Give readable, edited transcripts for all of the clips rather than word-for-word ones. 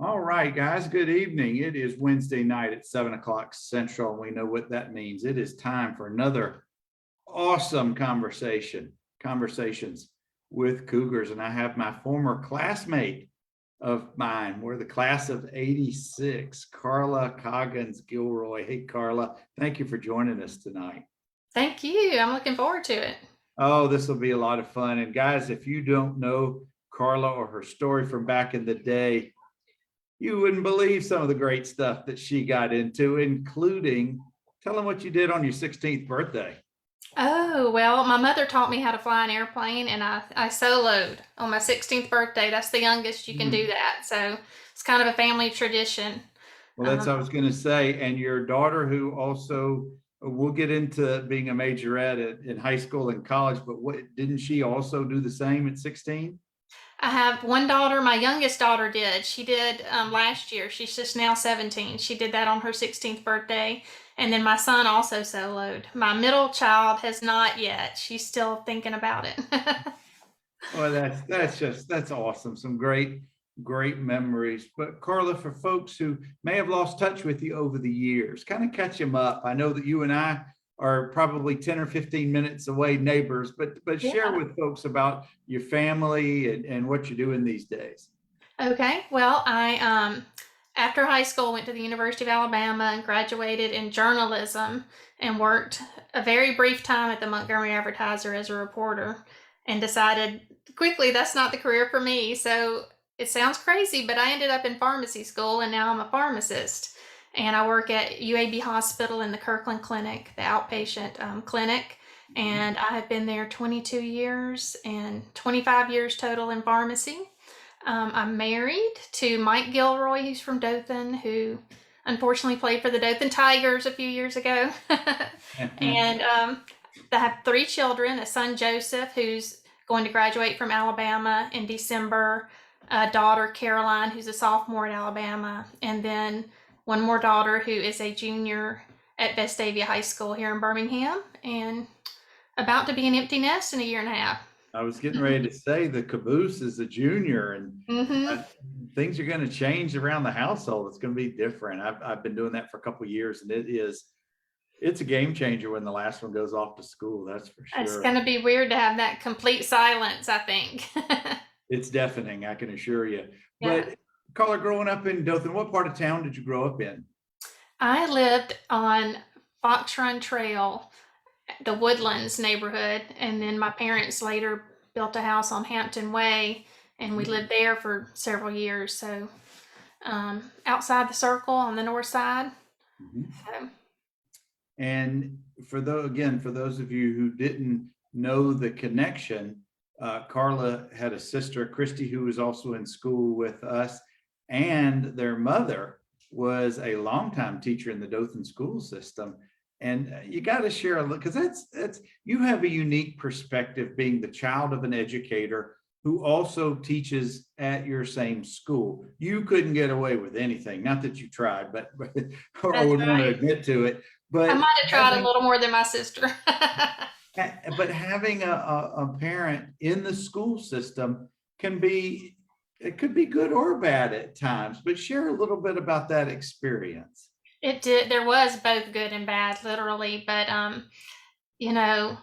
All right, guys, good evening. It is Wednesday night at 7 o'clock Central. And we know what that means. It is time for another awesome conversations with Cougars. And I have my former classmate of mine. We're the class of 86, Carla Coggins Gilroy. Hey, Carla, thank you for joining us tonight. Thank you. I'm looking forward to it. Oh, this will be a lot of fun. And guys, if you don't know Carla or her story from back in the day, you wouldn't believe some of the great stuff that she got into, including tell them what you did on your 16th birthday. Oh, well, my mother taught me how to fly an airplane and I soloed on my 16th birthday. That's the youngest you can do that. So it's kind of a family tradition. Well, that's Um, what I was going to say. And your daughter, who also, we'll get into being a majorette in high school and college, but what didn't she also do the same at 16? I have one daughter, my youngest daughter did. She did last year. She's just now 17. She did that on her 16th birthday. And then my son also soloed. My middle child has not yet. She's still thinking about it. Well, that's awesome. Some great memories. But Carla, for folks who may have lost touch with you over the years, kind of catch them up. I know that you and I are probably 10 or 15 minutes away neighbors, but share Yeah. with folks about your family and what you're doing these days. Okay. Well, I after high school went to the University of Alabama and graduated in journalism and worked a very brief time at the Montgomery Advertiser as a reporter and decided quickly that's not the career for me. So it sounds crazy, but I ended up in pharmacy school and now I'm a pharmacist. And I work at UAB Hospital in the Kirkland Clinic, the outpatient clinic. And I have been there 22 years and 25 years total in pharmacy. I'm married to Mike Gilroy, who's from Dothan, who unfortunately played for the Dothan Tigers a few years ago. And I have three children, a son, Joseph, who's going to graduate from Alabama in December, a daughter, Caroline, who's a sophomore at Alabama, and then one more daughter who is a junior at Vestavia High School here in Birmingham, and about to be an empty nest in a year and a half. I was getting ready to say the caboose is a junior and Mm-hmm. uh, things are going to change around the household. It's going to be different. I've been doing that for a couple of years and it's a game changer when the last one goes off to school. That's for It's sure. going to be weird to have that complete silence, I think. It's deafening, I can assure you. Yeah. But Carla, growing up in Dothan, what part of town did you grow up in? I lived on Fox Run Trail, the Woodlands neighborhood, and then my parents later built a house on Hampton Way, and we lived there for several years. So outside the circle on the north side. Mhm. So, And for those of you who didn't know the connection, Carla had a sister, Christy, who was also in school with us, and their mother was a longtime teacher in the Dothan school system. And you got to share a little because that's you have a unique perspective being the child of an educator who also teaches at your same school. You couldn't get away with anything, not that you tried, but or that's would want to right. admit to it. I But might have tried a having little more than my sister. having a parent in the school system can be it could be good or bad at times. But share a little bit about that experience. It did. There was both good and bad, literally, but you know,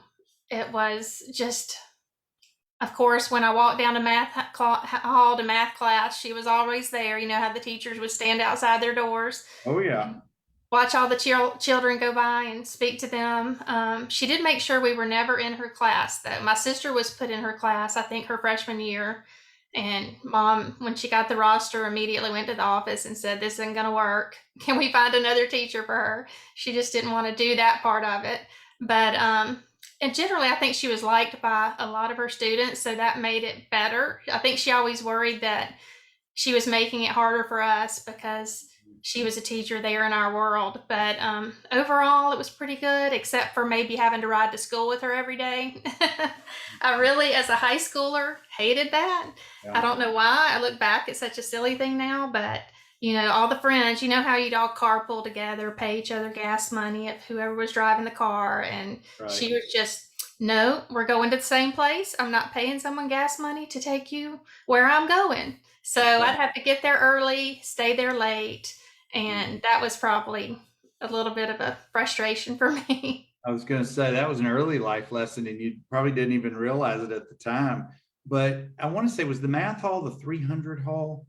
it was just, of course, when I walked down to hall to math class, she was always there. You know how the teachers would stand outside their doors Oh yeah. and watch all the children go by and speak to them. She did make sure we were never in her class, though. My sister was put in her class, I think, her freshman year. And mom, when she got the roster, immediately went to the office and said, "This isn't going to work. Can we find another teacher for her?" She just didn't want to do that part of it. But and generally, I think she was liked by a lot of her students, so that made it better. I think she always worried that she was making it harder for us because she was a teacher there in our world. But overall, it was pretty good, except for maybe having to ride to school with her every day. I really, as a high schooler, hated that. I Yeah. don't know why. I look back at such a silly thing now, but all the friends, how you'd all carpool together, pay each other gas money if whoever was driving the car. And Right. she was just, no, we're going to the same place. I'm not paying someone gas money to take you where I'm going. So I'd have to get there early, stay there late, and that was probably a little bit of a frustration for me. I was going to say that was an early life lesson, and you probably didn't even realize it at the time. But I want to say, was the math hall the 300 hall?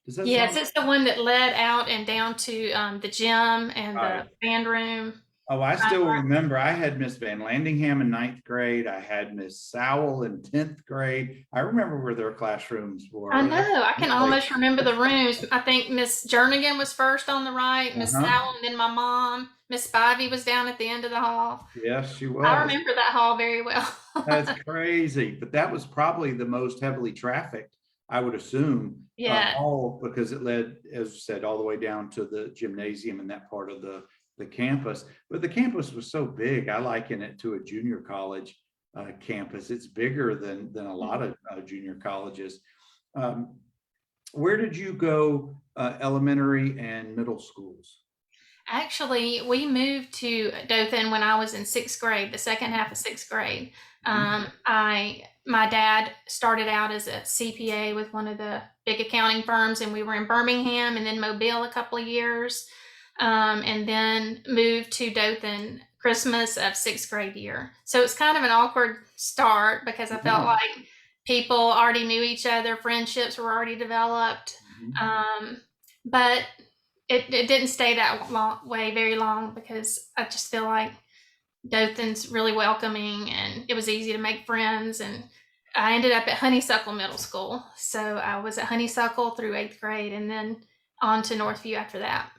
Does that Yes, sound it's the one that led out and down to the gym and right? the band room. Oh, I still remember I had Miss Van Landingham in ninth grade. I had Miss Sowell in 10th grade. I remember where their classrooms I were. know. I can Like, almost remember the rooms. I think Miss Jernigan was first on the right, Miss uh-huh. Sowell, and then my mom. Miss Spivey was down at the end of the hall. Yes, she I was. remember that hall very well. That's crazy. But that was probably the most heavily trafficked, I would assume, Yeah. all because it led, as you said, all the way down to the gymnasium and that part of the campus. But the campus was so big, I liken it to a junior college campus. It's bigger than a lot of junior colleges. Um, where did you go elementary and middle schools? Actually, we moved to Dothan when I was in sixth grade, the second half of sixth grade. My dad started out as a CPA with one of the big accounting firms, and we were in Birmingham and then Mobile a couple of years, and then moved to Dothan Christmas of sixth grade year. So it's kind of an awkward start because I felt like people already knew each other, friendships were already developed, but it didn't stay that way very long because I just feel like Dothan's really welcoming and it was easy to make friends. And I ended up at Honeysuckle Middle School. So I was at Honeysuckle through eighth grade and then on to Northview after that.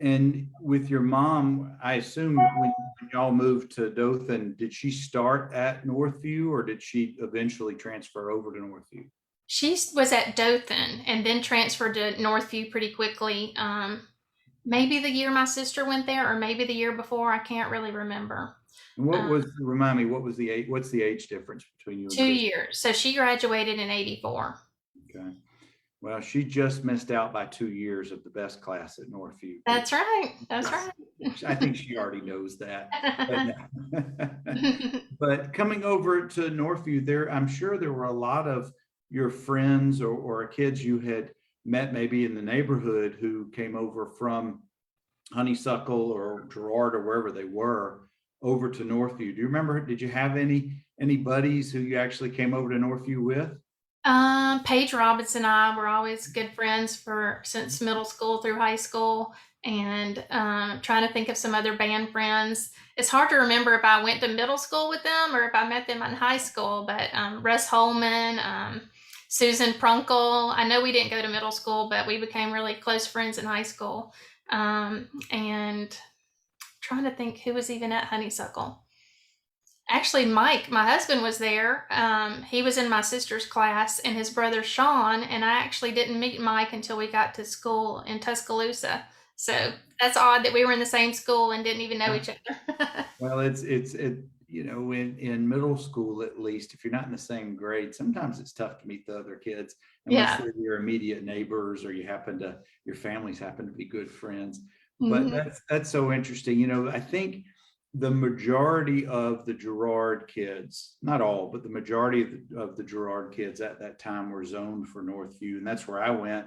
And with your mom, I assume when y'all moved to Dothan, did she start at Northview or did she eventually transfer over to Northview? She was at Dothan and then transferred to Northview pretty quickly. Maybe the year my sister went there or maybe the year before. I can't really remember. And remind me, what's the age difference between you and 2 Chris? years. So she graduated in 84. Okay. Well, she just missed out by 2 years of the best class at Northview. That's right. That's right. I think she already knows that. But coming over to Northview, I'm sure there were a lot of your friends or kids you had met maybe in the neighborhood who came over from Honeysuckle or Girard or wherever they were over to Northview. Do you remember, did you have any buddies who you actually came over to Northview with? Paige Robinson and I were always good friends since middle school through high school, and trying to think of some other band friends. It's hard to remember if I went to middle school with them or if I met them in high school, but Russ Holman, Susan Prunkle. I know we didn't go to middle school, but we became really close friends in high school. And trying to think who was even at Honeysuckle. Actually, Mike, my husband, was there. He was in my sister's class and his brother Sean, and I actually didn't meet Mike until we got to school in Tuscaloosa. So that's odd that we were in the same school and didn't even know each other. Well, in middle school, at least, if you're not in the same grade, sometimes it's tough to meet the other kids unless they're your immediate neighbors or your families happen to be good friends. But that's so interesting. I think the majority of the Girard kids, not all, but the majority of the Girard kids at that time were zoned for Northview, and that's where I went.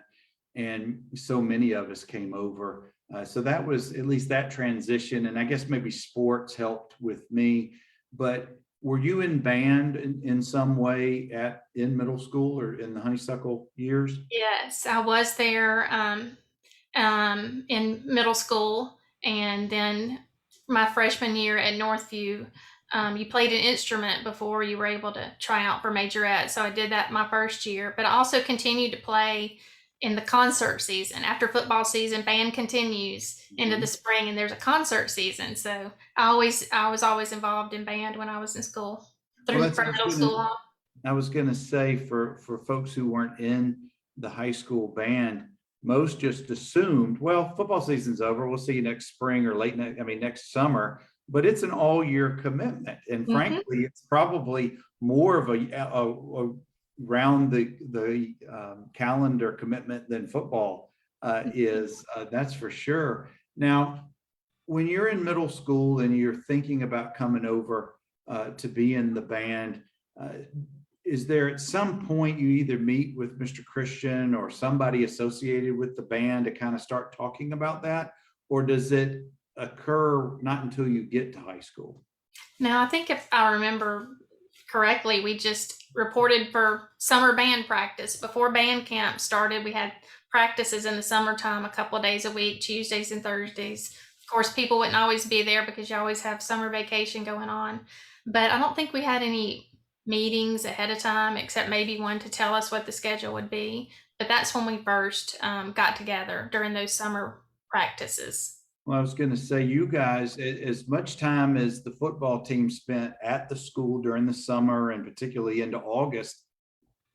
And so many of us came over. So that was at least that transition. And I guess maybe sports helped with me. But were you in band in some way in middle school or in the Honeysuckle years? Yes, I was there in middle school, and then my freshman year at Northview, you played an instrument before you were able to try out for majorette. So I did that my first year, but I also continued to play in the concert season. After football season, band continues into the spring and there's a concert season. So I was always involved in band when I was in school from middle school on. I was going to say for folks who weren't in the high school band, most just assumed, well, football season's over. We'll see you next spring or next summer. But it's an all-year commitment, and frankly, it's probably more of a round the calendar commitment than football is. That's for sure. Now, when you're in middle school and you're thinking about coming over to be in the band, is there at some point you either meet with Mr. Christian or somebody associated with the band to kind of start talking about that? Or does it occur not until you get to high school? Now, I think if I remember correctly, we just reported for summer band practice. Before band camp started, we had practices in the summertime a couple of days a week, Tuesdays and Thursdays. Of course, people wouldn't always be there because you always have summer vacation going on. But I don't think we had any meetings ahead of time, except maybe one to tell us what the schedule would be. But that's when we first got together during those summer practices. Well, I was going to say, you guys, as much time as the football team spent at the school during the summer and particularly into August,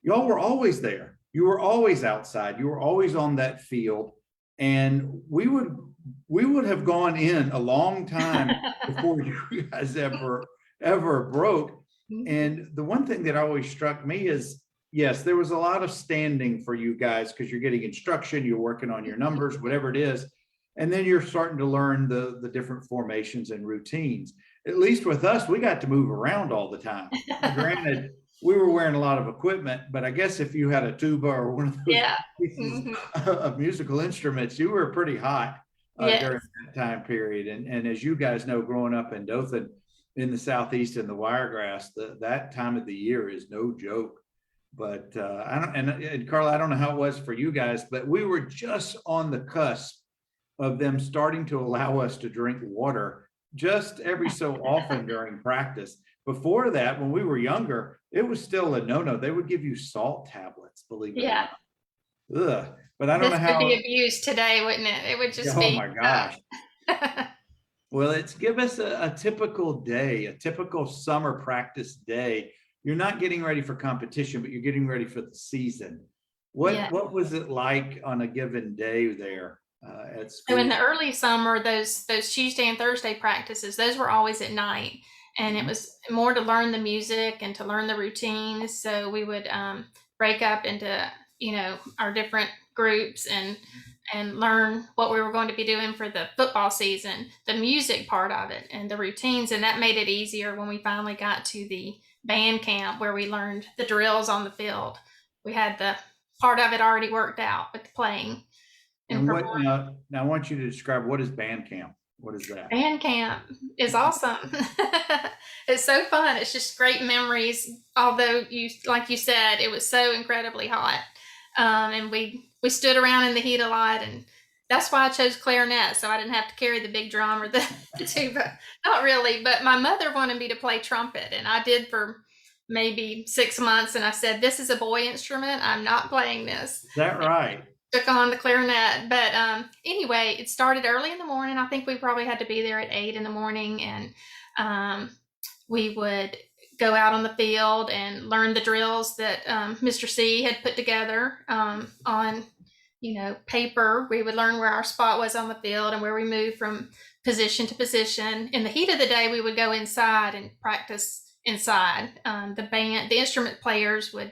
y'all were always there. You were always outside. You were always on that field. And we would have gone in a long time before you guys ever broke. And the one thing that always struck me is, yes, there was a lot of standing for you guys because you're getting instruction, you're working on your numbers, whatever it is. And then you're starting to learn the different formations and routines. At least with us, we got to move around all the time. Granted, we were wearing a lot of equipment, but I guess if you had a tuba or one of those pieces of musical instruments, you were pretty hot during that time period. And as you guys know, growing up in Dothan in the Southeast in the Wiregrass, that time of the year is no joke. But and Carla, I don't know how it was for you guys, but we were just on the cusp of them starting to allow us to drink water just every so often during practice. Before that, when we were younger, it was still a no-no. They would give you salt tablets, believe it or not. Ugh. But I don't know how. This would be abused today, wouldn't it? It would just be. Oh my gosh. Well, it's give us a typical day, a typical summer practice day. You're not getting ready for competition, but you're getting ready for the season. What was it like on a given day there at school? So in the early summer, those Tuesday and Thursday practices, those were always at night. And it was more to learn the music and to learn the routines. So we would break up into, our different groups and learn what we were going to be doing for the football season, the music part of it and the routines. And that made it easier when we finally got to the band camp where we learned the drills on the field. We had the part of it already worked out with the playing. And now I want you to describe, what is band camp? What is that? Band camp is awesome. It's so fun. It's just great memories. Although like you said, it was so incredibly hot. And we stood around in the heat a lot, and that's why I chose clarinet, so I didn't have to carry the big drum or the tuba. Not really, but my mother wanted me to play trumpet, and I did for maybe 6 months, and I said, this is a boy instrument. I'm not playing this. Is that right? Took on the clarinet. But anyway, it started early in the morning. I think we probably had to be there at 8 in the morning, and we would go out on the field and learn the drills that Mr. C had put together on paper. We would learn where our spot was on the field and where we moved from position to position. In the heat of the day, we would go inside and practice inside. The instrument players would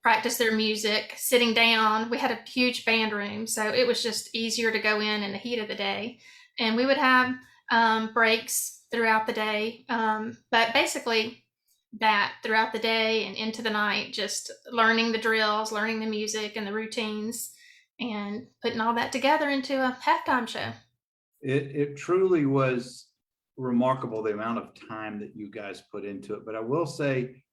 practice their music sitting down. We had a huge band room, so it was just easier to go in the heat of the day. And we would have breaks throughout the day, but basically that throughout the day and into the night, just learning the drills, learning the music and the routines, and putting all that together into a halftime show. It truly was remarkable, the amount of time that you guys put into it. But I will say,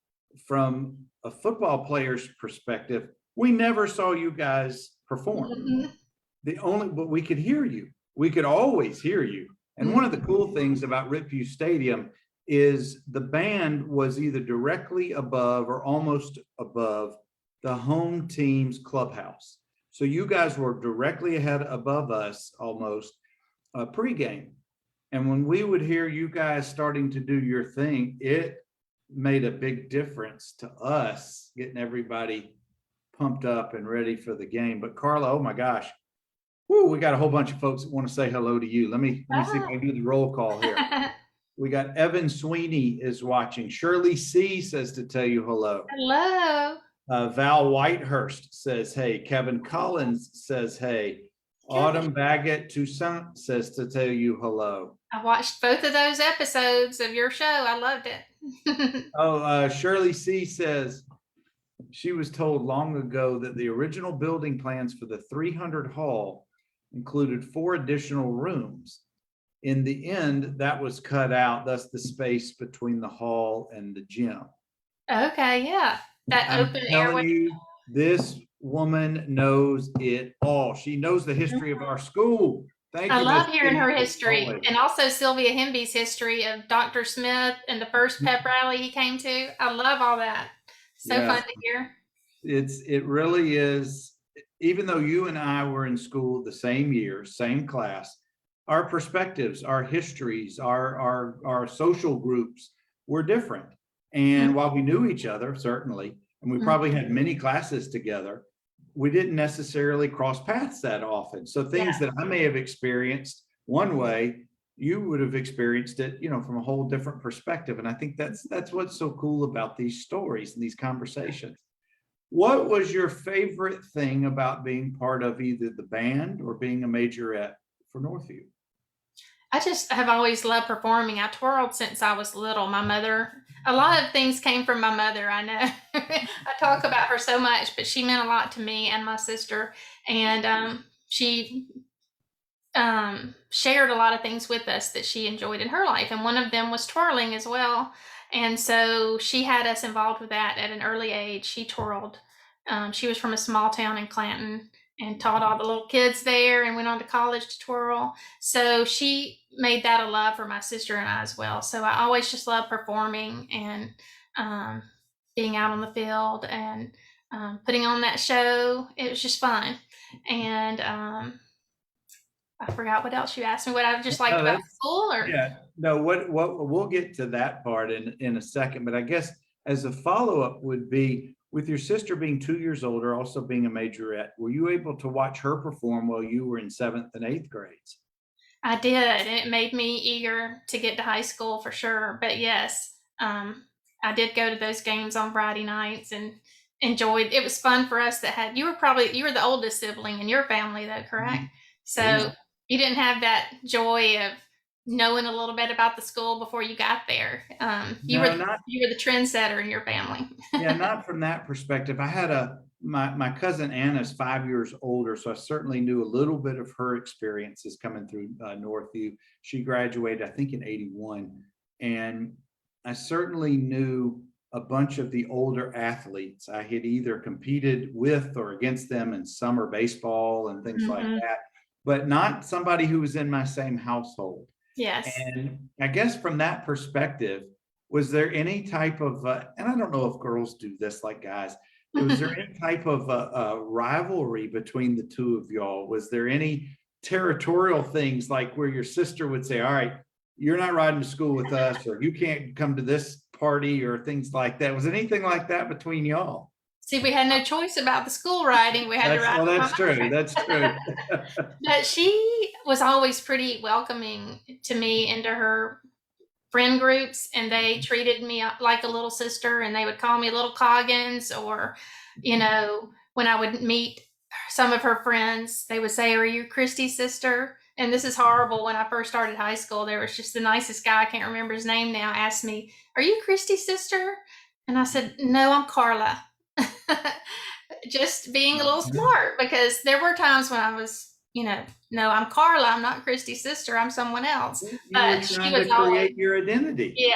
from a football player's perspective, we never saw you guys perform. But we could hear you. We could always hear you. And one of the cool things about Ritview Stadium is the band was either directly above or almost above the home team's clubhouse. So you guys were directly ahead above us almost pregame. And when we would hear you guys starting to do your thing, it made a big difference to us, getting everybody pumped up and ready for the game. But Carla, oh my gosh, we got a whole bunch of folks that want to say hello to you. Let me see if I can do the roll call here. We got Evan Sweeney is watching. Shirley C says to tell you hello. Hello. Val Whitehurst says hey. Kevin Collins says hey. Autumn Baggett Toussaint says to tell you hello. I watched both of those episodes of your show. I loved it. Shirley C says, she was told long ago that the original building plans for the 300 hall included 4 additional rooms. In the end, that was cut out, thus the space between the hall and the gym. Okay, yeah. That I'm open telling airway. you, this woman knows it all. She knows the history of our school. Thank I you, Miss love hearing Kitty, her for history, calling. and also Sylvia Hemby's history of Dr. Smith and the first pep rally he came to. I love all that. So fun Yes, to hear. it really is. Even though you and I were in school the same year, same class, our perspectives, our histories, our social groups were different. And while we knew each other, certainly, and we probably had many classes together, we didn't necessarily cross paths that often. So things Yeah. that I may have experienced one way, you would have experienced it, from a whole different perspective. And I think that's what's so cool about these stories and these conversations. What was your favorite thing about being part of either the band or being a majorette for Northview? I just have always loved performing. I twirled since I was little. My mother, a lot of things came from my mother. I know I talk about her so much, but she meant a lot to me and my sister. And she shared a lot of things with us that she enjoyed in her life. And one of them was twirling as well. And so she had us involved with that at an early age. She twirled. She was from a small town in Clanton and taught all the little kids there and went on to college to twirl. So she made that a love for my sister and I as well. So I always just loved performing and being out on the field and putting on that show. It was just fun. And I forgot what else you asked me. What I just liked No, about that's school, or yeah. No, what we'll get to that part in a second, but I guess as a follow-up would be with your sister being 2 years older, also being a majorette, were you able to watch her perform while you were in 7th and 8th grades? I did, and it made me eager to get to high school for sure. But yes, I did go to those games on Friday nights and enjoyed. It was fun for us that had. You were the oldest sibling in your family, though, correct? So Oh, yeah. you didn't have that joy of knowing a little bit about the school before you got there. You No, were not you were the trendsetter in your family. yeah, not from that perspective. I had my cousin Anna's 5 years older, so I certainly knew a little bit of her experiences coming through Northview. She graduated, I think, in '81, and I certainly knew a bunch of the older athletes. I had either competed with or against them in summer baseball and things like Mhm. that, but not somebody who was in my same household. Yes. And I guess from that perspective, was there any type of, and I don't know if girls do this like guys, was there any type of rivalry between the two of y'all? Was there any territorial things like where your sister would say, all right, you're not riding to school with us, or you can't come to this party, or things like that? Was anything like that between y'all? See, we had no choice about the school riding. We had to ride with my That's true. That's true. mother. But she was always pretty welcoming to me into her friend groups, and they treated me like a little sister, and they would call me little Coggins, or when I would meet some of her friends, they would say, are you Christy's sister? And this is horrible. When I first started high school, there was just the nicest guy, I can't remember his name now, asked me, are you Christy's sister? And I said, no, I'm Carla. Just being a little smart, because there were times when I was, no, I'm Carla, I'm not Christy's sister, I'm someone else. You were But she trying was to always, create your identity. yeah,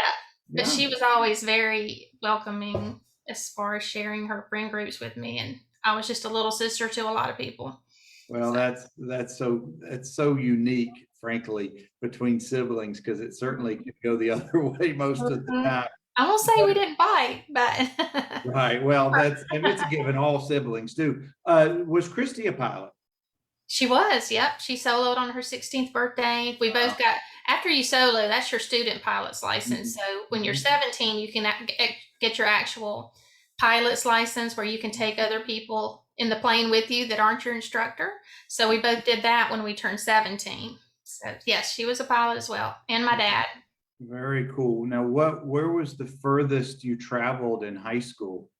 but Yeah. she was always very welcoming as far as sharing her friend groups with me. And I was just a little sister to a lot of people. Well, So, that's so unique, frankly, between siblings, because it certainly could go the other way most of the mhm. time. I won't say we But didn't fight, but right, well, and it's a given, all siblings do. Was Christy a pilot? she was, yep. She soloed on her 16th birthday. We both got, after you solo, that's your student pilot's license. Mhm. So when you're Mhm. 17, you can get your actual pilot's license where you can take other people in the plane with you that aren't your instructor. So we both did that when we turned 17. So yes, she was a pilot as well, and my dad. Very cool. Now, where was the furthest you traveled in high school?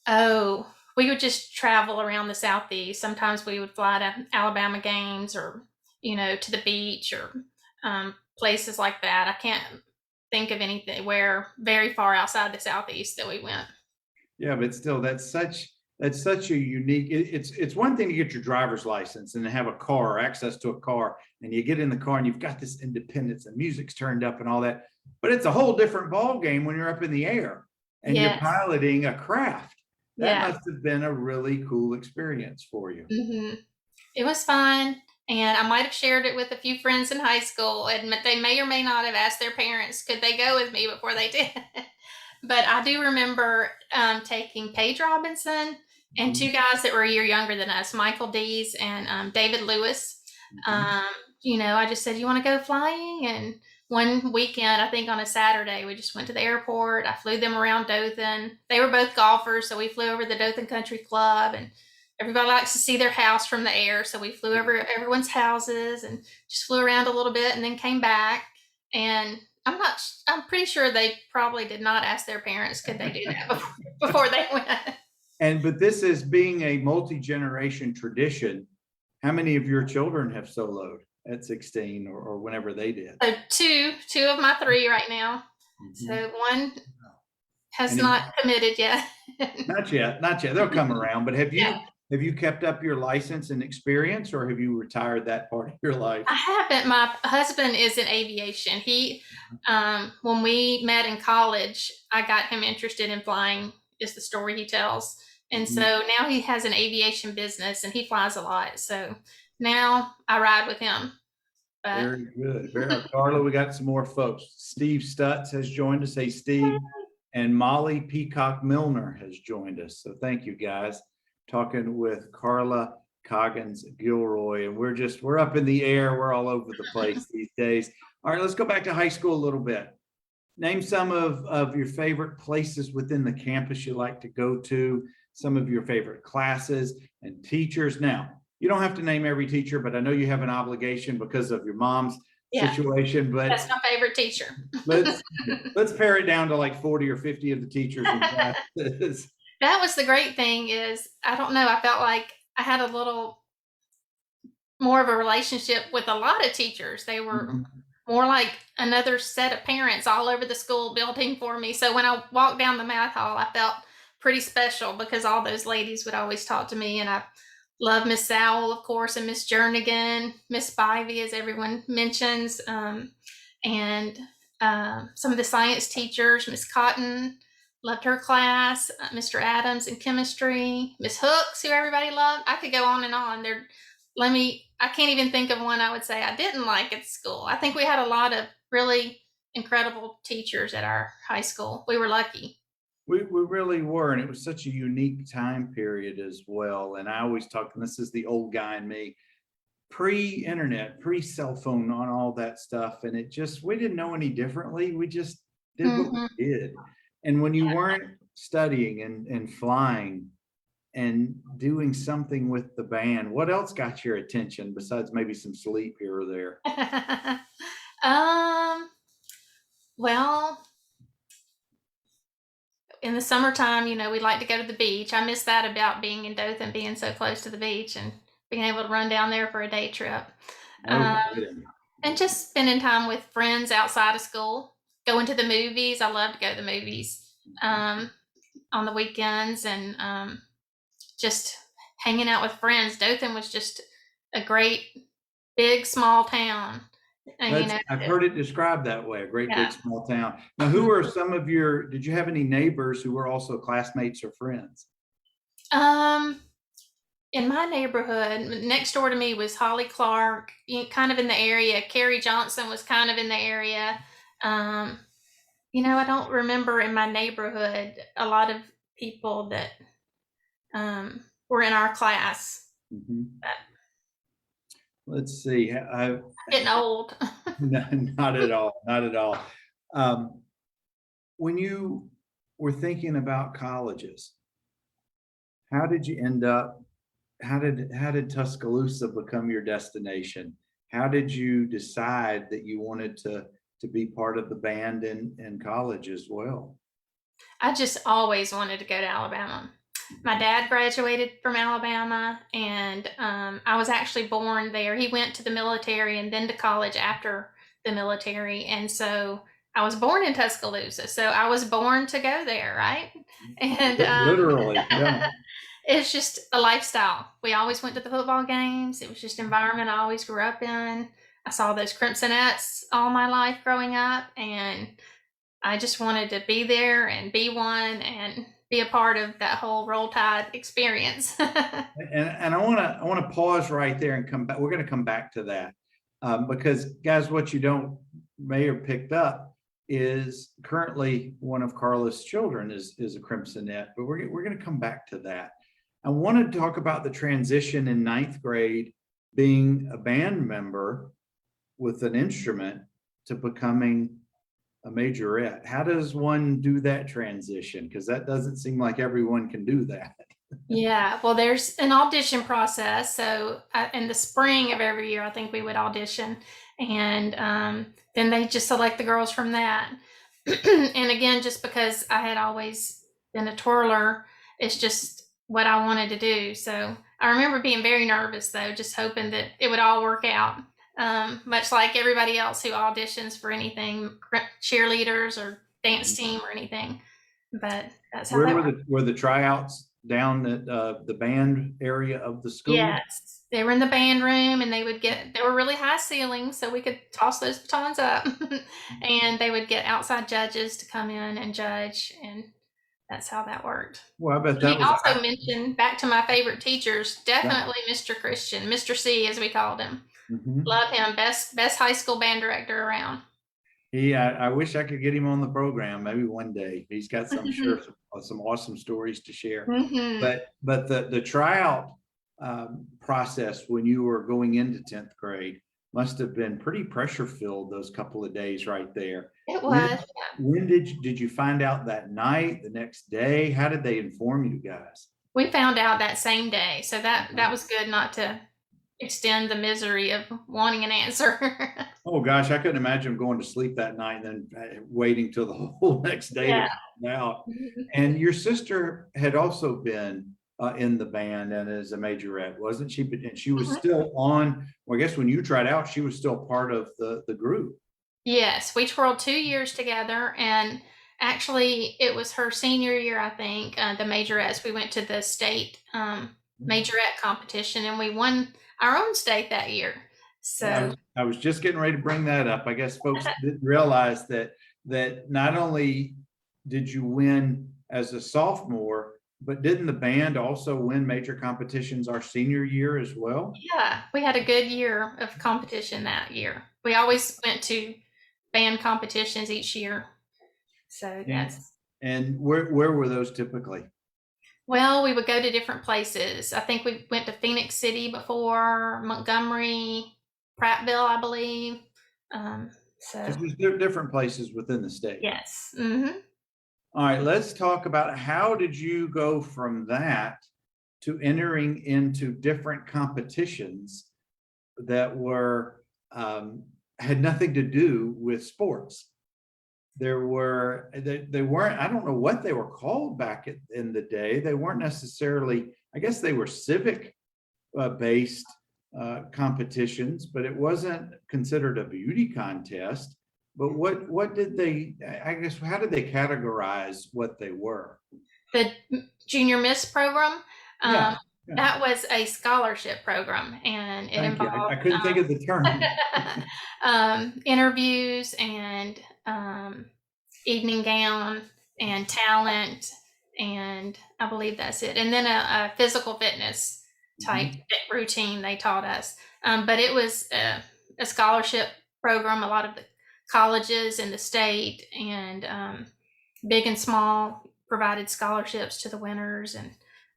Oh, we would just travel around the Southeast. Sometimes we would fly to Alabama games, or, to the beach, or places like that. I can't think of anything where very far outside the Southeast that we went. Yeah, but still, that's such a unique. It's one thing to get your driver's license and have a car, access to a car, and you get in the car and you've got this independence and music's turned up and all that. But it's a whole different ball game when you're up in the air and you're Yes. piloting a craft. That Yeah. must have been a really cool experience for you. It was fun. And I might have shared it with a few friends in high school, and they may or may not have asked their parents, could they go with me before they did. But I do remember taking Paige Robinson and Mhm. two guys that were a year younger than us, Michael Dees and David Lewis. Mhm. I just said, you want to go flying? And one weekend, I think on a Saturday, we just went to the airport. I flew them around Dothan. They were both golfers, so we flew over the Dothan Country Club, and everybody likes to see their house from the air. So we flew over everyone's houses and just flew around a little bit and then came back. And I'm pretty sure they probably did not ask their parents, could they do that before they went. But this is being a multi-generation tradition. How many of your children have soloed at 16 or whenever they did? So two of my three right now. Mhm. So one has And not committed yet. Not yet, not yet. They'll come around. But Yeah. have you kept up your license and experience, or have you retired that part of your life? I haven't. My husband is in aviation. When we met in college, I got him interested in flying, is the story he tells. And so Mhm. now he has an aviation business and he flies a lot. So now I ride with him. But Very good. Carla, we got some more folks. Steve Stutz has joined us. Hey, Steve. And Molly Peacock Milner has joined us. So thank you, guys. Talking with Carla Coggins Gilroy, and we're up in the air. We're all over the place these days. All right, let's go back to high school a little bit. Name some of your favorite places within the campus you like to go to, some of your favorite classes and teachers. Now, you don't have to name every teacher, but I know you have an obligation because of your mom's yeah, situation. But that's my favorite teacher. let's pare it down to like 40 or 50 of the teachers and classes. That was the great thing is, I don't know, I felt like I had a little more of a relationship with a lot of teachers. They were Mhm. more like another set of parents all over the school building for me. So when I walked down the math hall, I felt pretty special because all those ladies would always talk to me. And I love Miss Sowell, of course, and Miss Jernigan, Miss Spivey, as everyone mentions, and some of the science teachers, Miss Cotton, loved her class, Mr. Adams in chemistry, Miss Hooks, who everybody loved. I could go on and on. I can't even think of one I would say I didn't like at school. I think we had a lot of really incredible teachers at our high school. We were lucky. We really were, and it was such a unique time period as well. And I always talk, and this is the old guy in me, pre-internet, pre-cell phone, on all that stuff, and we didn't know any differently. We just did what Mm-hmm. we did. And when you weren't studying and flying and doing something with the band, what else got your attention besides maybe some sleep here or there? um, well, in the summertime, we'd like to go to the beach. I miss that about being in Dothan, being so close to the beach and being able to run down there for a day trip. No Um, kidding. and just spending time with friends outside of school, going to the movies. I love to go to the movies on the weekends and just hanging out with friends. Dothan was just a great, big, small town. And, I've heard it described that way, a great yeah. big small town. Now, who are some of did you have any neighbors who were also classmates or friends? In my neighborhood, next door to me was Holly Clark, kind of in the area. Carrie Johnson was kind of in the area. Um, I don't remember in my neighborhood a lot of people that were in our class. Mhm. Let's see. Getting old. Not at all. Not at all. When you were thinking about colleges, how did you end up? How did Tuscaloosa become your destination? How did you decide that you wanted to be part of the band in college as well? I just always wanted to go to Alabama. My dad graduated from Alabama, and I was actually born there. He went to the military and then to college after the military, and so I was born in Tuscaloosa, so I was born to go there, right? And Literally, yeah. it's just a lifestyle. We always went to the football games. It was just environment I always grew up in. I saw those Crimsonettes all my life growing up, and I just wanted to be there and be one and be a part of that whole Roll Tide experience. And I want to pause right there and come back. We're going to come back to that because, guys, what you don't may have picked up is currently one of Carla's children is a Crimsonette, but we're going to come back to that. I want to talk about the transition in ninth grade, being a band member with an instrument to becoming a majorette. How does one do that transition? Because that doesn't seem like everyone can do that. Yeah, well, there's an audition process. So in the spring of every year, I think we would audition, and then they just select the girls from that. And again, just because I had always been a twirler, it's just what I wanted to do. So I remember being very nervous, though, just hoping that it would all work out. Much like everybody else who auditions for anything, cheerleaders or dance team or anything. But that's how were the tryouts down at the band area of the school? Yes, they were in the band room, and they were really high ceilings, so we could toss those batons up. And they would get outside judges to come in and judge, and that's how that worked. Well, I bet that He also mentioned, back to my favorite teachers, definitely Mr. Christian, Mr. C, as we called him. Love him. Best high school band director around. I wish I could get him on the program maybe one day. He's got some sure some awesome stories to share. But the tryout process when you were going into 10th grade must have been pretty pressure filled those couple of days right there. It was. When did you find out that night, the next day? How did they inform you guys? We found out that same day, so that was good, not to extend the misery of wanting an answer. Oh gosh, I couldn't imagine going to sleep that night and then waiting till the whole next day to find out. And your sister had also been in the band and as a majorette, wasn't she? And she was still on, well, I guess when you tried out, she was still part of the group. Yes, we twirled 2 years together, and actually it was her senior year, I think, the majorettes. We went to the state majorette competition, and we won our own state that year. So I was just getting ready to bring that up. I guess folks didn't realize that not only did you win as a sophomore, but didn't the band also win major competitions our senior year as well? Yeah, we had a good year of competition that year. We always went to band competitions each year. So yes. And where were those typically? Well, we would go to different places. I think we went to Phoenix City before, Montgomery, Prattville, I believe. So there's different places within the state. Yes. All right, let's talk about how did you go from that to entering into different competitions that were had nothing to do with sports. They weren't, I don't know what they were called back in the day. They weren't necessarily, I guess they were civic based competitions, but it wasn't considered a beauty contest. But what did they, I guess, how did they categorize what they were? The Junior Miss program, that was a scholarship program, and it involved, I couldn't think of the term. Interviews and evening gown and talent, and I believe that's it. And then a physical fitness type routine they taught us. But it was a scholarship program. A lot of the colleges in the state and big and small provided scholarships to the winners.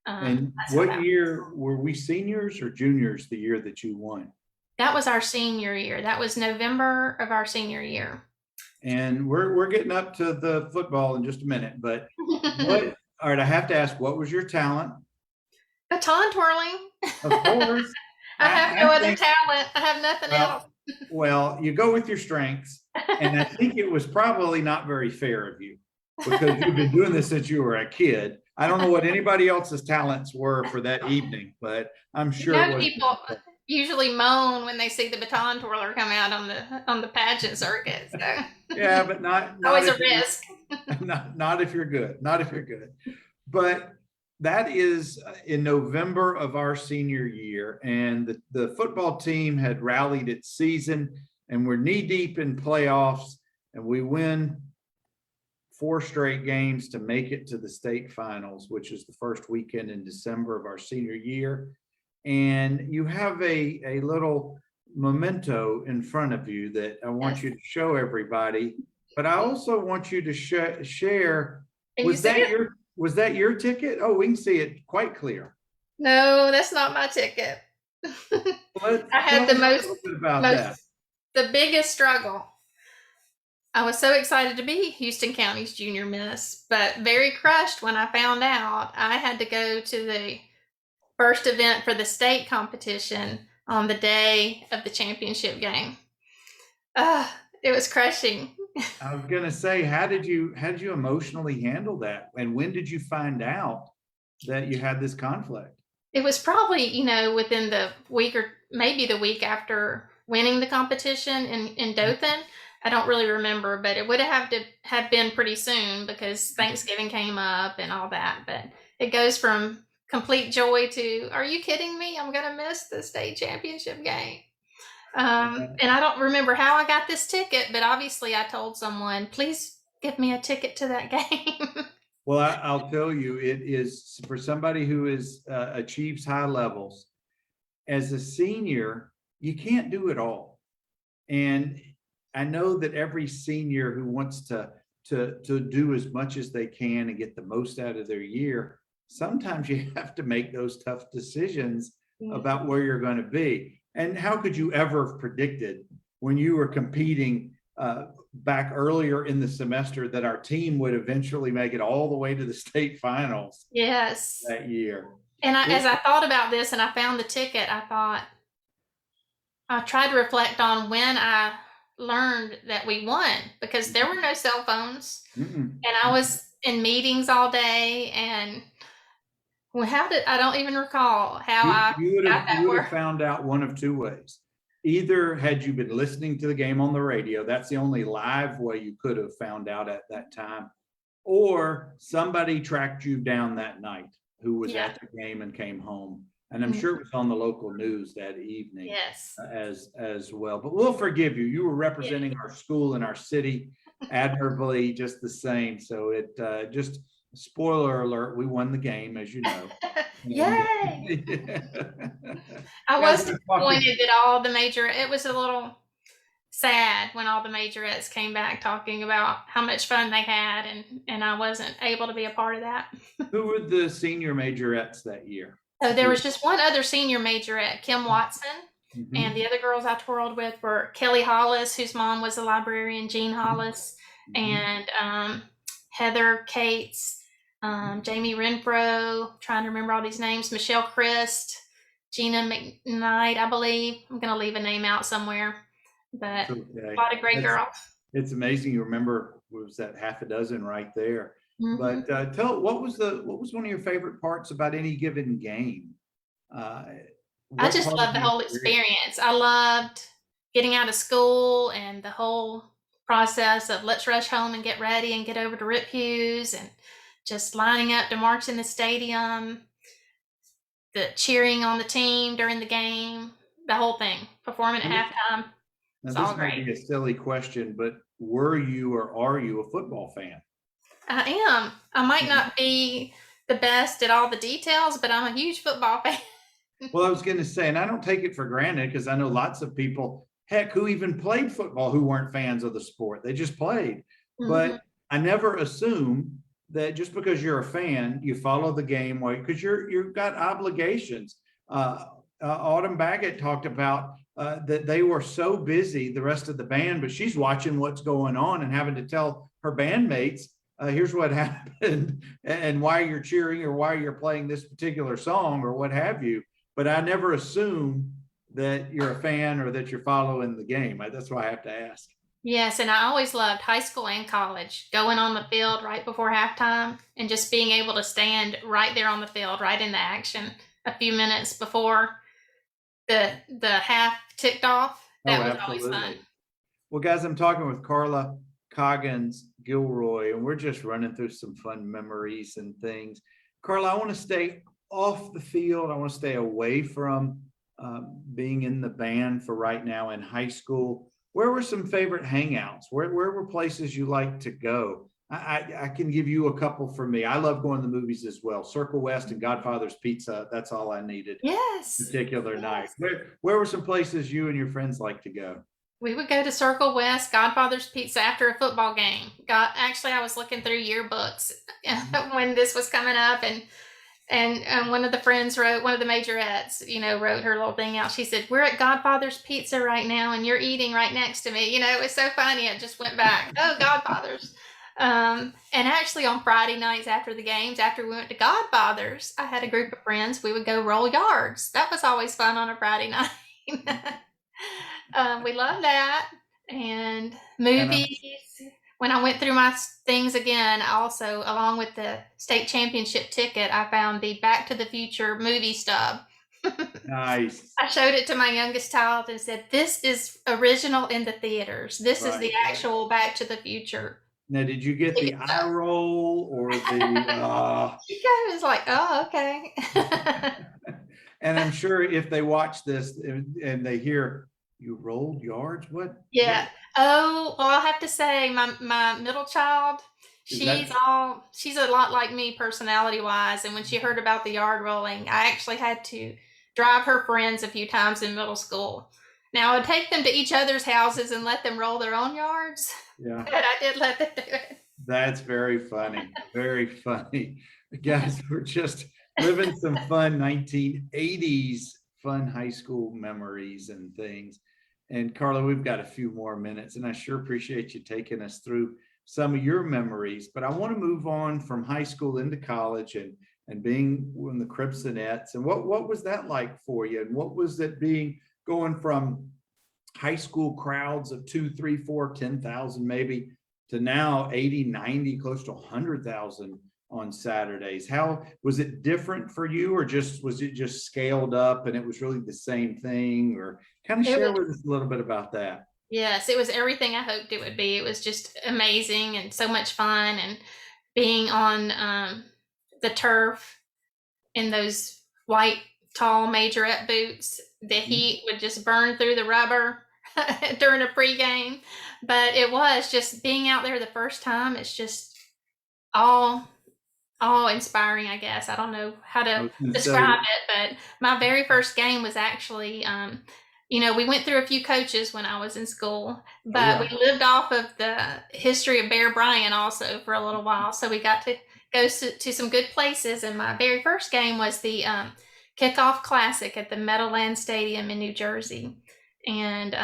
And what year were we, seniors or juniors, the year that you won? That was our senior year. That was November of our senior year. And we're getting up to the football in just a minute, but all right, I have to ask, what was your talent? Baton twirling. Of course. I have no other talent. I have nothing else. Well, you go with your strengths, and I think it was probably not very fair of you because you've been doing this since you were a kid. I don't know what anybody else's talents were for that evening, but I'm sure usually moan when they see the baton twirler come out on the pageant circuit. So Yeah, but not always a if you're risk. not if you're good. Not if you're good. But that is in November of our senior year, and the football team had rallied its season, and we're knee deep in playoffs, and we win 4 straight games to make it to the state finals, which is the first weekend in December of our senior year. And you have a little memento in front of you that I want Yes. you to show everybody, but I also want you to share. Can you see it? Was that your ticket? Oh, we can see it quite clear. No, that's not my ticket. Well, I tell had the me a little bit about that. the biggest struggle. I was so excited to be Houston County's junior miss, but very crushed when I found out I had to go to the first event for the state competition on the day of the championship game. It was crushing. I was gonna say, how did you emotionally handle that? And when did you find out that you had this conflict? It was probably, within the week or maybe the week after winning the competition in Dothan. I don't really remember, but it would have to have been pretty soon because Thanksgiving came up and all that. But it goes from complete joy to, are you kidding me? I'm going to miss the state championship game. And I don't remember how I got this ticket, but obviously I told someone, please give me a ticket to that game. Well, I'll tell you, it is for somebody who achieves high levels. As a senior, you can't do it all. And I know that every senior who wants to do as much as they can and get the most out of their year, sometimes you have to make those tough decisions about where you're going to be. And how could you ever have predicted when you were competing back earlier in the semester that our team would eventually make it all the way to the state finals? Yes. That year. And as I thought about this and I found the ticket, I tried to reflect on when I learned that we won, because there were no cell phones. And I was in meetings all day, and I don't even recall how you would have found out one of 2 ways. Either had you been listening to the game on the radio, that's the only live way you could have found out at that time, or somebody tracked you down that night who was at the game and came home. And I'm sure it was on the local news that evening. Yes. As well. But we'll forgive you. You were representing our school and our city admirably, just the same. So it just spoiler alert, we won the game, as you know. Yay! I was disappointed that it was a little sad when all the majorettes came back talking about how much fun they had, and I wasn't able to be a part of that. Who were the senior majorettes that year? So there was just one other senior majorette, Kim Watson, and the other girls I twirled with were Kelly Hollis, whose mom was a librarian, Jean Hollis, and Heather Cates, Jamie Renfro, trying to remember all these names, Michelle Christ, Gina McKnight, I believe. I'm going to leave a name out somewhere, but a lot of great girls. It's amazing. You remember, was that half a dozen right there? But what was one of your favorite parts about any given game? I just loved the whole experience. I loved getting out of school and the whole process of let's rush home and get ready and get over to Rip Hughes and just lining up to march in the stadium, the cheering on the team during the game, the whole thing, performing at halftime. It's all great. This might be a silly question, but were you or are you a football fan? I am. I might not be the best at all the details, but I'm a huge football fan. Well, I was going to say, and I don't take it for granted because I know lots of people, heck, who even played football who weren't fans of the sport. They just played. But I never assume that just because you're a fan, you follow the game because you've got obligations. Autumn Baggett talked about that they were so busy, the rest of the band, but she's watching what's going on and having to tell her bandmates, here's what happened and why you're cheering or why you're playing this particular song or what have you. But I never assume that you're a fan or that you're following the game. That's why I have to ask. Yes, and I always loved high school and college, going on the field right before halftime and just being able to stand right there on the field, right in the action a few minutes before the half ticked off. Oh, That was always fun. absolutely. Well, guys, I'm talking with Carla Coggins Gilroy, and we're just running through some fun memories and things. Carla, I want to stay off the field. I want to stay away from being in the band for right now in high school. Where were some favorite hangouts? Where were places you like to go? I can give you a couple for me. I love going to the movies as well. Circle West and Godfather's Pizza. That's all I needed. Yes. Particular night. Where were some places you and your friends like to go? We would go to Circle West, Godfather's Pizza after a football game. Actually, I was looking through yearbooks when this was coming up, and one of the friends wrote, one of the majorettes, wrote her little thing out. She said, "We're at Godfather's Pizza right now, and you're eating right next to me." It was so funny. It just went back. Oh, Godfather's. And actually on Friday nights after the games, after we went to Godfather's, I had a group of friends. We would go roll yards. That was always fun on a Friday night. We loved that. And movies. When I went through my things again, also, along with the state championship ticket, I found the Back to the Future movie stub. Nice. I showed it to my youngest child and said, "This is original in the theaters. This is the actual Back to the Future." Now, did you get the eye roll or the? She was like, "Oh, okay." And I'm sure if they watch this and they hear you rolled yards, what? Yeah. Oh, well, I'll have to say my middle child, she's a lot like me personality wise. And when she heard about the yard rolling, I actually had to drive her friends a few times in middle school. Now I would take them to each other's houses and let them roll their own yards. Yeah. But I did let them do it. That's very funny. Very funny. Guys, we're just living some fun 1980s fun high school memories and things. And Carla, we've got a few more minutes, and I sure appreciate you taking us through some of your memories. But I want to move on from high school into college and being in the Crimsonettes. And what was that like for you? And what was it going from high school crowds of 2, 3, 4, 10,000 maybe to now 80, 90, close to 100,000 on Saturdays? How was it different for you, or was it just scaled up and it was really the same thing? Or kind of share with us a little bit about that. Yes, it was everything I hoped it would be. It was just amazing and so much fun, and being on the turf in those white tall majorette boots. The heat would just burn through the rubber during a pregame, but it was just being out there the first time. It's just all inspiring, I guess. I don't know how to describe it, but my very first game was actually, we went through a few coaches when I was in school, but we lived off of the history of Bear Bryant also for a little while. So we got to go to some good places. And my very first game was the Kickoff Classic at the Meadowlands Stadium in New Jersey. And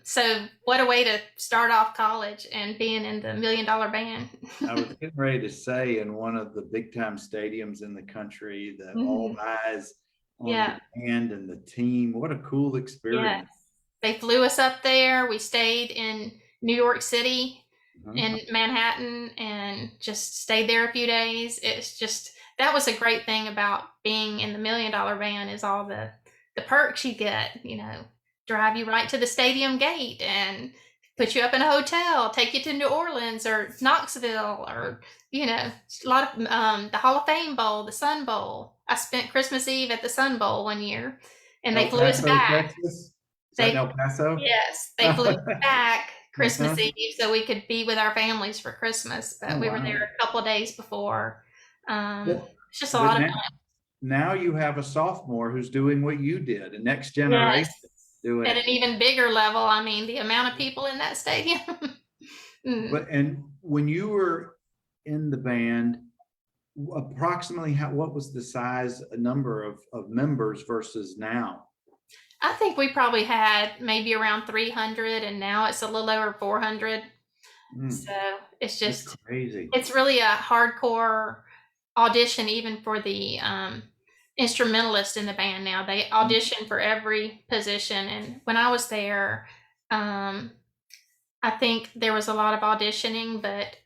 so what a way to start off college and being in the $1 Million Band. I was getting ready to say, in one of the big time stadiums in the country, that all eyes on the band and the team. What a cool experience. Yes. They flew us up there. We stayed in New York City, in Manhattan, and just stayed there a few days. It's just, that was a great thing about being in the $1 Million Band, is all the perks you get, drive you right to the stadium gate and put you up in a hotel, take you to New Orleans or Knoxville, or, a lot of the Hall of Fame Bowl, the Sun Bowl. I spent Christmas Eve at the Sun Bowl one year, and they flew us back. Texas? Is that in El Paso? Yes, they flew us back Christmas Eve so we could be with our families for Christmas, but we were there a couple of days before. It's just a lot of fun. Now you have a sophomore who's doing what you did, a next generation. Yes. At an even bigger level. I mean, the amount of people in that stadium. But and when you were in the band, approximately what was the size number of members versus now? I think we probably had maybe around 300, and now it's a little over 400. So it's just crazy. It's really a hardcore audition, even for the instrumentalist in the band. Now they audition for every position, and when I was there, I think there was a lot of auditioning, but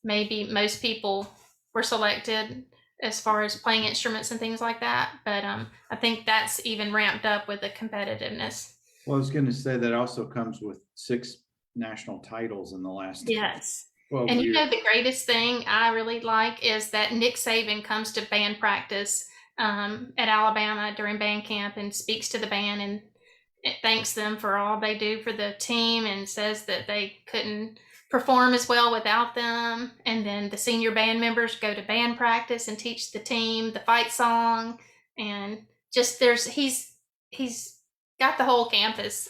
maybe most people were selected. as far as playing instruments and things like that. But I think that's even ramped up with the competitiveness. Well, I was going to say that also comes with 6 national titles in the last Yes. 12 And years. the greatest thing I really like is that Nick Saban comes to band practice at Alabama during band camp and speaks to the band and it thanks them for all they do for the team and says that they couldn't perform as well without them. And then the senior band members go to band practice and teach the team the fight song. And just he's got the whole campus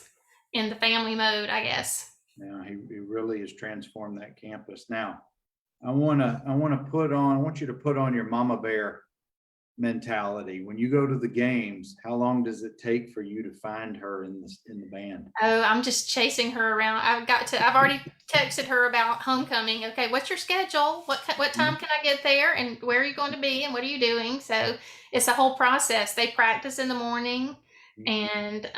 in the family mode, I guess. Now he really has transformed that campus. Now, I want you to put on your mama bear mentality. When you go to the games, how long does it take for you to find her in the band? Oh, I'm just chasing her around. I've already texted her about homecoming. Okay, what's your schedule? What time can I get there? And where are you going to be? And what are you doing? So it's a whole process. They practice in the morning, and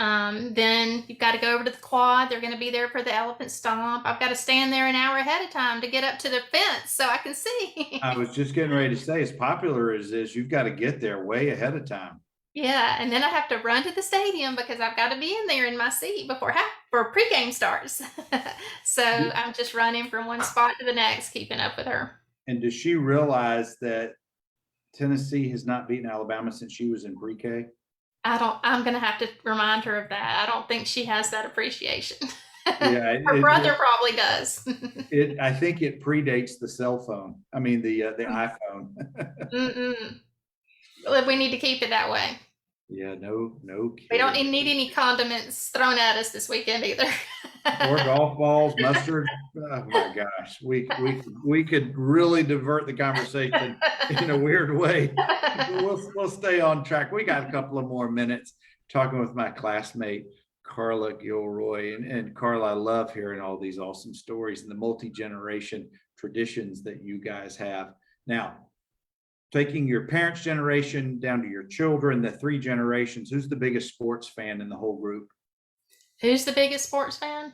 then you've got to go over to the quad. They're going to be there for the elephant stomp. I've got to stand there an hour ahead of time to get up to the fence so I can see. I was just getting ready to say, as popular as this, you've got to get there way ahead of time. Yeah, and then I have to run to the stadium because I've got to be in there in my seat before pregame starts. So I'm just running from one spot to the next, keeping up with her. And does she realize that Tennessee has not beaten Alabama since she was in pre-K? I'm gonna have to remind her of that. I don't think she has that appreciation. Yeah, Her brother probably does. I think it predates the cell phone. I mean the iPhone. We need to keep it that way. Yeah, no kidding. We don't need any condiments thrown at us this weekend either. Or golf balls, mustard. Oh my gosh, we could really divert the conversation in a weird way. We'll stay on track. We got a couple of more minutes talking with my classmate Carla Gilroy, and Carla, I love hearing all these awesome stories and the multi-generation traditions that you guys have. Now, taking your parents' generation down to your children, the 3 generations, who's the biggest sports fan in the whole group? Who's the biggest sports fan?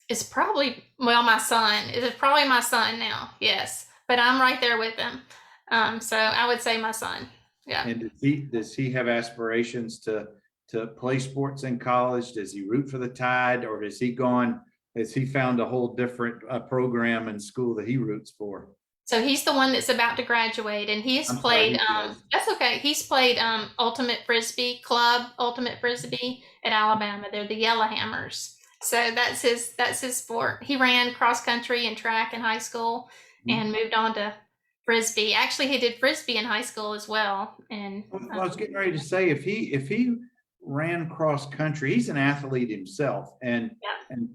It's probably my son. It's probably my son now. Yes, but I'm right there with him. So I would say my son. Yeah. And does he have aspirations to play sports in college? Does he root for the Tide, or has he found a whole different program in school that he roots for? So he's the one that's about to graduate, and he has played. That's okay. He's played ultimate frisbee at Alabama. They're the Yellowhammers. So that's his sport. He ran cross country and track in high school, and moved on to frisbee. Actually, he did frisbee in high school as well. And I was getting ready to say, if he ran cross country, he's an athlete himself, and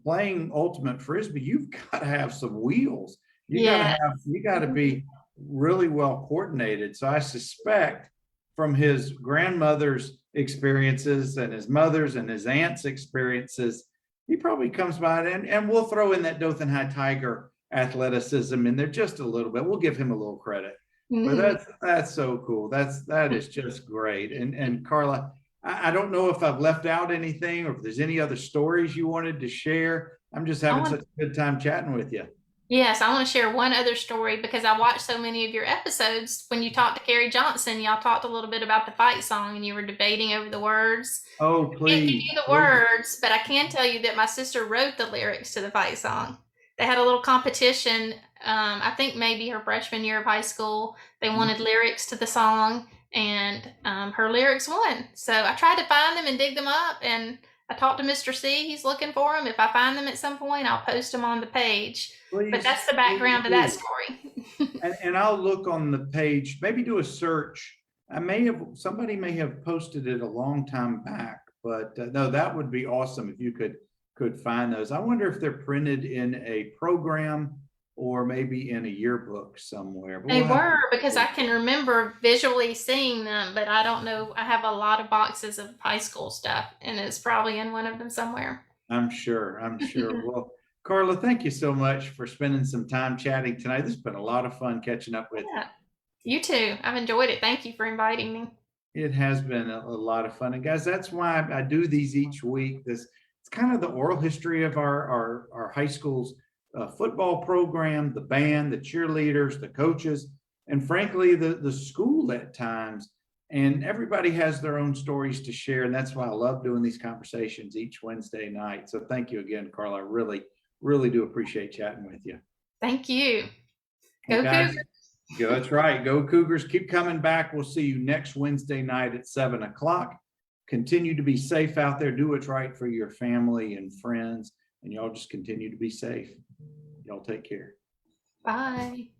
playing ultimate frisbee, you've got to have some wheels. You got to be really well coordinated. So I suspect from his grandmother's experiences and his mother's and his aunt's experiences, he probably comes by it, and we'll throw in that Dothan High Tiger athleticism in there just a little bit. We'll give him a little credit. But that's so cool. That is just great. And Carla, I don't know if I've left out anything or if there's any other stories you wanted to share. I'm just having such a good time chatting with you. Yes, I want to share one other story because I watched so many of your episodes. When you talked to Carrie Johnson, y'all talked a little bit about the fight song and you were debating over the words. Oh, please. I can't give you the words, but I can tell you that my sister wrote the lyrics to the fight song. They had a little competition, I think maybe her freshman year of high school. They wanted lyrics to the song, and her lyrics won. So I tried to find them and dig them up, and I talked to Mr. C. He's looking for them. If I find them at some point, I'll post them on the page. Please, but that's the background to that story. and I'll look on the page, maybe do a search. Somebody may have posted it a long time back, but no, that would be awesome if you could find those. I wonder if they're printed in a program or maybe in a yearbook somewhere. But they were, because I can remember visually seeing them, but I don't know. I have a lot of boxes of high school stuff, and it's probably in one of them somewhere. I'm sure. Well, Carla, thank you so much for spending some time chatting tonight. This has been a lot of fun catching up with you. You too. I've enjoyed it. Thank you for inviting me. It has been a lot of fun. And guys, that's why I do these each week. It's kind of the oral history of our high school's football program, the band, the cheerleaders, the coaches, and frankly, the school at times. And everybody has their own stories to share. And that's why I love doing these conversations each Wednesday night. So thank you again, Carla. I really, really do appreciate chatting with you. Thank you. Well, Go guys, Cougars. that's right. Go Cougars. Keep coming back. We'll see you next Wednesday night at 7 o'clock. Continue to be safe out there. Do what's right for your family and friends. And y'all just continue to be safe. Y'all take care. Bye.